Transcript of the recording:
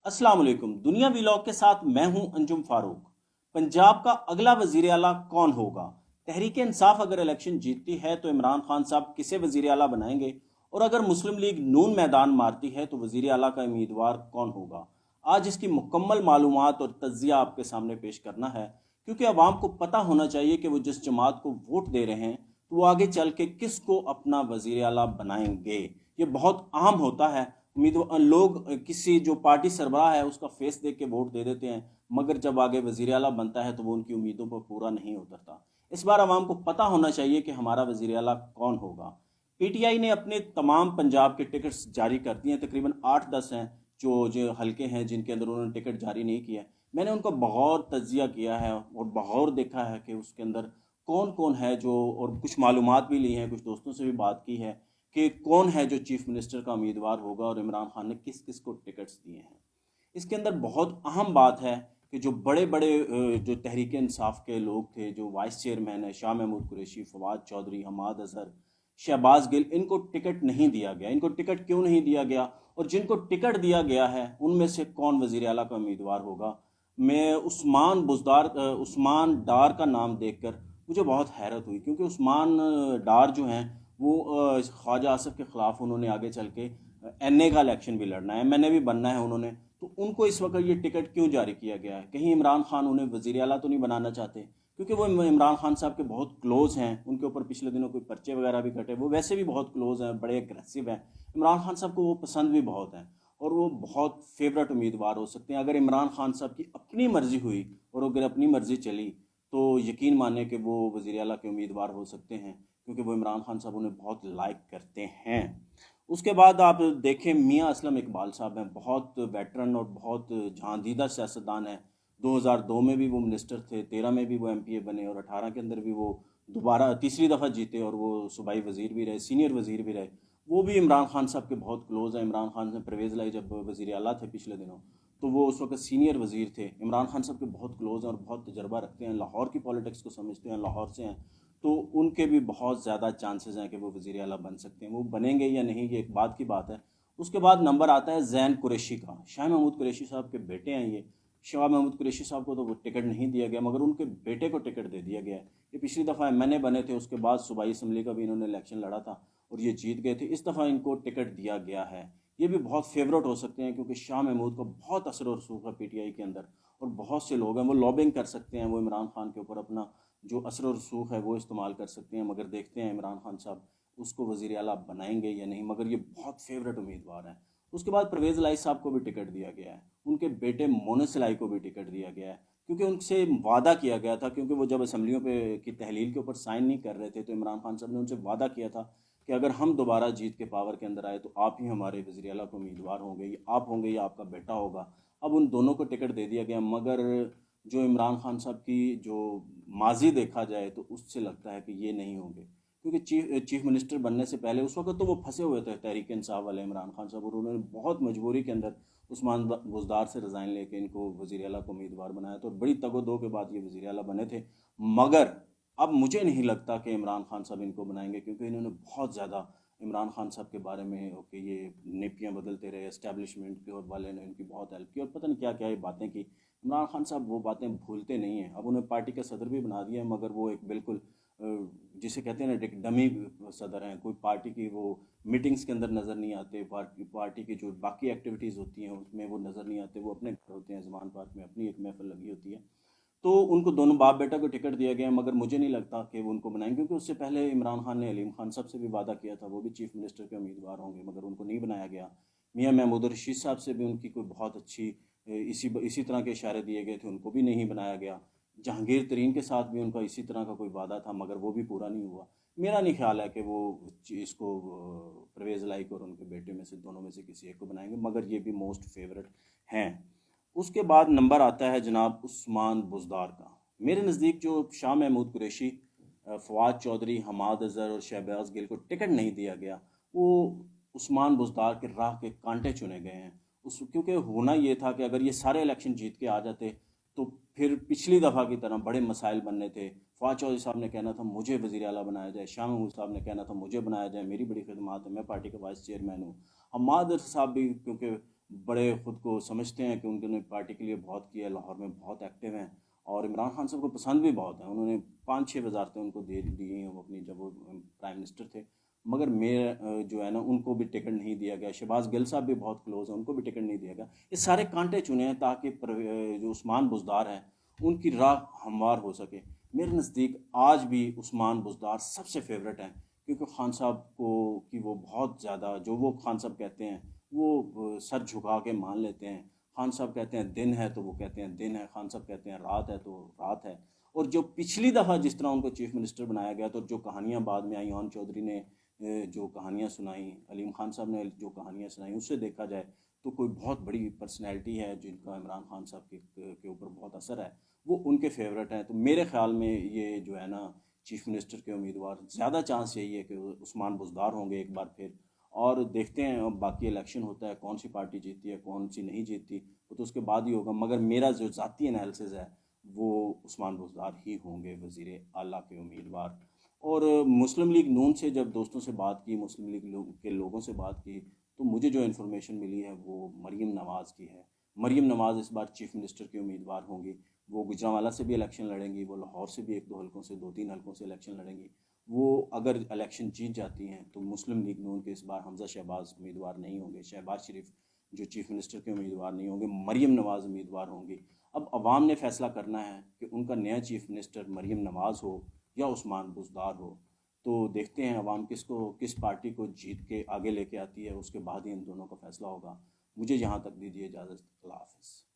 अस्सलाम वालेकुम। दुनिया व्लॉग के साथ मैं हूं अंजुम फारूक। पंजाब का अगला वजीर आला कौन होगा? तहरीक इंसाफ अगर इलेक्शन जीतती है तो इमरान खान साहब किसे वजीर आला बनाएंगे, और अगर मुस्लिम लीग नून मैदान मारती है तो वजीर आला का उम्मीदवार कौन होगा? आज इसकी मुकम्मल मालूमात और तज्जिया आपके सामने पेश करना है, क्योंकि अवाम को पता होना चाहिए कि वो जिस जमात को वोट दे रहे हैं तो वो आगे चल के किसको अपना वजीर आला बनाएंगे। ये बहुत अहम होता है। उम्मीदवार लोग किसी जो पार्टी सरबराह है उसका फेस देख के वोट दे देते हैं, मगर जब आगे वजीर आला बनता है तो वो उनकी उम्मीदों पर पूरा नहीं उतरता। इस बार आवाम को पता होना चाहिए कि हमारा वजीर आला कौन होगा। पीटीआई ने अपने तमाम पंजाब के टिकट्स जारी कर दिए हैं, तकरीबन 8-10 हैं जो जो हल्के हैं जिनके अंदर उन्होंने टिकट जारी नहीं किया है। मैंने उनका बगौर तज्जिया किया है और बगौर देखा है कि उसके अंदर कौन कौन है जो, और कुछ मालूमात भी ली हैं, कुछ दोस्तों से भी बात की है कि कौन है जो चीफ मिनिस्टर का उम्मीदवार होगा और इमरान खान ने किस किस को टिकट्स दिए हैं। इसके अंदर बहुत अहम बात है कि जो बड़े बड़े जो तहरीक इंसाफ के लोग थे, जो वाइस चेयरमैन है, शाह महमूद कुरैशी, फवाद चौधरी, हमाद अजहर, शहबाज गिल, इनको टिकट नहीं दिया गया। इनको टिकट क्यों नहीं दिया गया, और जिनको टिकट दिया गया है उनमें से कौन वजीर आला का उम्मीदवार होगा? मैं उस्मान डार का नाम देखकर मुझे बहुत हैरत हुई, क्योंकि उस्मान डार जो हैं वो ख्वाजा आसिफ के ख़िलाफ़ उन्होंने आगे चल के एनए का इलेक्शन भी लड़ना है, एमएनए भी बनना है उन्होंने। तो उनको इस वक्त ये टिकट क्यों जारी किया गया है? कहीं इमरान खान उन्हें वज़ीर आला तो नहीं बनाना चाहते? क्योंकि वो इमरान खान साहब के बहुत क्लोज़ हैं, उनके ऊपर पिछले दिनों कोई पर्चे वगैरह भी कटे, वो वैसे भी बहुत क्लोज़ हैं, बड़े एग्रेसिव हैं। इमरान खान साहब को वो पसंद भी बहुत हैं और वो बहुत फेवरेट उम्मीदवार हो सकते हैं। अगर इमरान खान साहब की अपनी मर्ज़ी हुई और अगर अपनी मर्ज़ी चली तो यकीन माने कि वो वज़ीर आला के उम्मीदवार हो सकते हैं, क्योंकि वो इमरान खान साहब उन्हें बहुत लाइक करते हैं। उसके बाद आप देखें, मियां असलम इकबाल साहब हैं, बहुत वेटरन और बहुत जहांदीदा सियासतदान हैं। 2002 में भी वो मिनिस्टर थे, 13 में भी वो एमपीए बने और 18 के अंदर भी वो दोबारा तीसरी दफ़ा जीते और वो सूबाई वज़ीर भी रहे, सीनियर वज़ीर भी रहे। वो भी इमरान खान साहब के बहुत क्लोज़ हैं। इमरान खान से परवेज़ लाई जब वज़ीर आला थे पिछले दिनों, तो वो उस वक्त सीनियर वज़ीर थे। इमरान खान साहब के बहुत क्लोज़ हैं और बहुत तजर्बा रखते हैं, लाहौर की पॉलिटिक्स को समझते हैं, लाहौर से हैं। तो उनके भी बहुत ज़्यादा चांसेस हैं कि वो वज़ीर आला बन सकते हैं। वो बनेंगे या नहीं ये एक बात की बात है। उसके बाद नंबर आता है ज़ैन कुरैशी का। शाह महमूद कुरैशी साहब के बेटे हैं ये। शाह महमूद कुरैशी साहब को तो वो टिकट नहीं दिया गया, मगर उनके बेटे को टिकट दे दिया गया है। ये पिछली दफ़ा एमएनए बने थे, उसके बाद सूबाई असम्बली का भी इन्होंने इलेक्शन लड़ा था और ये जीत गए थे। इस दफ़ा इनको टिकट दिया गया है। ये भी बहुत फेवरेट हो सकते हैं, क्योंकि शाह महमूद का बहुत असर और रसूख है पीटीआई के अंदर, और बहुत से लोग हैं वो लॉबिंग कर सकते हैं, वो इमरान खान के ऊपर अपना जो असर और रसूख है वो इस्तेमाल कर सकते हैं। मगर देखते हैं इमरान खान साहब उसको वज़ीर आला बनाएंगे या नहीं, मगर ये बहुत फेवरेट उम्मीदवार हैं। उसके बाद परवेज़ लाई साहब को भी टिकट दिया गया है, उनके बेटे मोनस लाई को भी टिकट दिया गया है, क्योंकि उनसे वादा किया गया था, क्योंकि वो जब असम्बलियों पे की तहलील के ऊपर साइन नहीं कर रहे थे तो इमरान खान साहब ने उनसे वादा किया था कि अगर हम दोबारा जीत के पावर के अंदर आए तो आप ही हमारे वज़ीर आला के उम्मीदवार होंगे, या आप होंगे या आपका बेटा होगा। अब उन दोनों को टिकट दे दिया गया, मगर जो इमरान खान साहब की जो माजी देखा जाए तो उससे लगता है कि ये नहीं होंगे, क्योंकि चीफ मिनिस्टर बनने से पहले उस वक्त तो वो फंसे हुए थे तहरीक इंसाफ वाले इमरान खान साहब, और उन्होंने बहुत मजबूरी के अंदर उस्मान बुज़दार से रिज़ाइन लेके इनको वज़ीर आला को उम्मीदवार बनाया, तो बड़ी तगो के बाद ये वज़ीर आला बने थे। मगर अब मुझे नहीं लगता कि इमरान खान साहब इनको बनाएंगे, क्योंकि इन्होंने बहुत ज़्यादा इमरान खान साहब के बारे में कि ये नीतियाँ बदलते रहे, एस्टेब्लिशमेंट के और वाले ने इनकी बहुत हेल्प की और पता नहीं क्या क्या ये बातें की। इमरान खान साहब वो बातें भूलते नहीं हैं। अब उन्हें पार्टी का सदर भी बना दिया है, मगर वो एक बिल्कुल जिसे कहते हैं ना, एक डमी सदर हैं। कोई पार्टी की वो मीटिंग्स के अंदर नज़र नहीं आते, पार्टी की जो बाकी एक्टिविटीज़ होती हैं उसमें वो नज़र नहीं आते। वो अपने घर होते हैं, ज़मान पार्क में अपनी एक महफिल लगी होती है। तो उनको दोनों बाप बेटा को टिकट दिया गया, मगर मुझे नहीं लगता कि वो उनको बनाएंगे, क्योंकि उससे पहले इमरान खान ने अलीम खान साहब से भी वादा किया था, वो भी चीफ मिनिस्टर के उम्मीदवार होंगे, मगर उनको नहीं बनाया गया। मियां महमूद रशीद साहब से भी उनकी कोई बहुत अच्छी इसी तरह के इशारे दिए गए थे, उनको भी नहीं बनाया गया। जहांगीर तरीन के साथ भी उनका इसी तरह का कोई वादा था, मगर वो भी पूरा नहीं हुआ। मेरा नहीं ख्याल है कि वो इसको परवेज़ लाइक और उनके बेटे में से दोनों में से किसी एक को बनाएंगे, मगर ये भी मोस्ट फेवरेट हैं। उसके बाद नंबर आता है जनाब उस्मान बुज़दार का। मेरे नज़दीक जो शाह महमूद कुरैशी, फवाद चौधरी, हमाद अज़हर और शहबाज गिल को टिकट नहीं दिया गया, वो उस्मान बुज़दार के राह के कांटे चुने गए हैं। क्योंकि होना ये था कि अगर ये सारे इलेक्शन जीत के आ जाते तो फिर पिछली दफ़ा की तरह बड़े मसाइल बनने थे। फवाद चौधरी साहब ने कहना था मुझे वज़ीर आला बनाया जाए, शाह महमूद साहब ने कहना था मुझे बनाया जाए, मेरी बड़ी खिदमत है, मैं पार्टी का वाइस चेयरमैन हूँ। हमाद साहब भी क्योंकि بڑے خود کو سمجھتے ہیں کہ انہوں نے پارٹی کے لیے بہت کیا ہے، لاہور میں بہت ایکٹیو ہیں اور عمران خان صاحب کو پسند بھی بہت ہیں. انہوں نے 5-6 وزارتیں ان کو دی ہیں وہ اپنی جب وہ پرائم منسٹر تھے. مگر میرا جو ہے نا ان کو بھی ٹکٹ نہیں دیا گیا. شہباز گل صاحب بھی بہت کلوز ہیں، ان کو بھی ٹکٹ نہیں دیا گیا. یہ سارے کانٹے چنے ہیں تاکہ جو عثمان بزدار ہیں ان کی راہ ہموار ہو سکے. میرے نزدیک آج بھی عثمان بزدار سب سے فیوریٹ ہیں، کیونکہ خان صاحب کو کہ وہ بہت زیادہ جو وہ خان صاحب کہتے ہیں وہ سر جھکا کے مان لیتے ہیں. خان صاحب کہتے ہیں دن ہے تو وہ کہتے ہیں دن ہے، خان صاحب کہتے ہیں رات ہے تو رات ہے. اور جو پچھلی دفعہ جس طرح ان کو چیف منسٹر بنایا گیا تو جو کہانیاں بعد میں آئیں، اون چودھری نے جو کہانیاں سنائیں، علیم خان صاحب نے جو کہانیاں سنائیں، اس سے دیکھا جائے تو کوئی بہت بڑی پرسنالٹی ہے جن کا عمران خان صاحب کے اوپر بہت اثر ہے، وہ ان کے فیورٹ ہیں. تو میرے خیال میں یہ جو ہے نا چیف منسٹر کے امیدوار زیادہ چانس یہی ہے کہ عثمان بزدار ہوں گے ایک بار پھر. اور دیکھتے ہیں اب باقی الیکشن ہوتا ہے کون سی پارٹی جیتتی ہے کون سی نہیں جیتتی، وہ تو اس کے بعد ہی ہوگا. مگر میرا جو ذاتی انالیسز ہے وہ عثمان بزدار ہی ہوں گے وزیر اعلیٰ کے امیدوار. اور مسلم لیگ نون سے جب دوستوں سے بات کی، مسلم لیگ کے لوگوں سے بات کی، تو مجھے جو انفارمیشن ملی ہے وہ مریم نواز کی ہے. مریم نواز اس بار چیف منسٹر کی امیدوار ہوں گی. وہ گوجرانوالہ سے بھی الیکشن لڑیں گی، وہ لاہور سے بھی 1-2 حلقوں سے 2-3 حلقوں سے الیکشن لڑیں گی. وہ اگر الیکشن جیت جاتی ہیں تو مسلم لیگ نون کے اس بار حمزہ شہباز امیدوار نہیں ہوں گے، شہباز شریف جو چیف منسٹر کے امیدوار نہیں ہوں گے، مریم نواز امیدوار ہوں گی. اب عوام نے فیصلہ کرنا ہے کہ ان کا نیا چیف منسٹر مریم نواز ہو یا عثمان بزدار ہو. تو دیکھتے ہیں عوام کس پارٹی کو جیت کے آگے لے کے آتی ہے، اس کے بعد ہی ان دونوں کا فیصلہ ہوگا. مجھے یہاں تک دیجیے اجازت. اللہ حافظ.